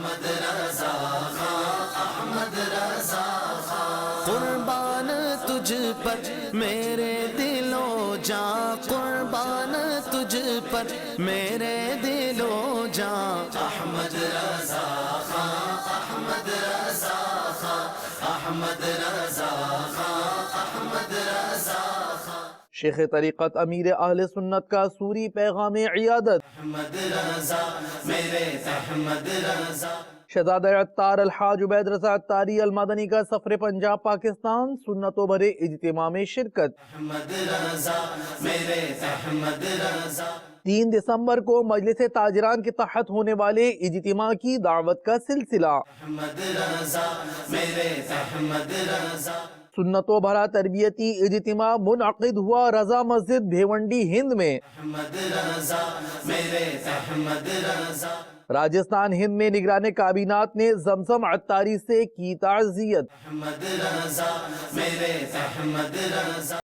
احمد رضا خان، احمد رضا خان، قربان تجھ پر میرے دل و جاں، قربان تجھ پر میرے دل و جاں، احمد رضا خان، احمد رضا خان، احمد رضا خان، احمد رضا خان، شیخ طریقت امیر اہل سنت کا سوری پیغام عیادت، احمد رضا میرے احمد رضا، شہزادہ عطار الحاج عبید رضا عطاری المدنی کا سفر پنجاب پاکستان سنتوں بھرے اجتماع میں شرکت، احمد رضا میرے احمد رضا، 3 دسمبر کو مجلس تاجران کے تحت ہونے والے اجتماع کی دعوت کا سلسلہ، احمد رضا میرے احمد رضا، سنتوں بھرا تربیتی اجتماع منعقد ہوا رضا مسجد بھیونڈی ہند میں، احمد رضا میرے احمد رضا، راجستھان ہند میں نگران کابینات نے زمزم عطاری سے کی تعزیت، احمد رضا میرے احمد رضا۔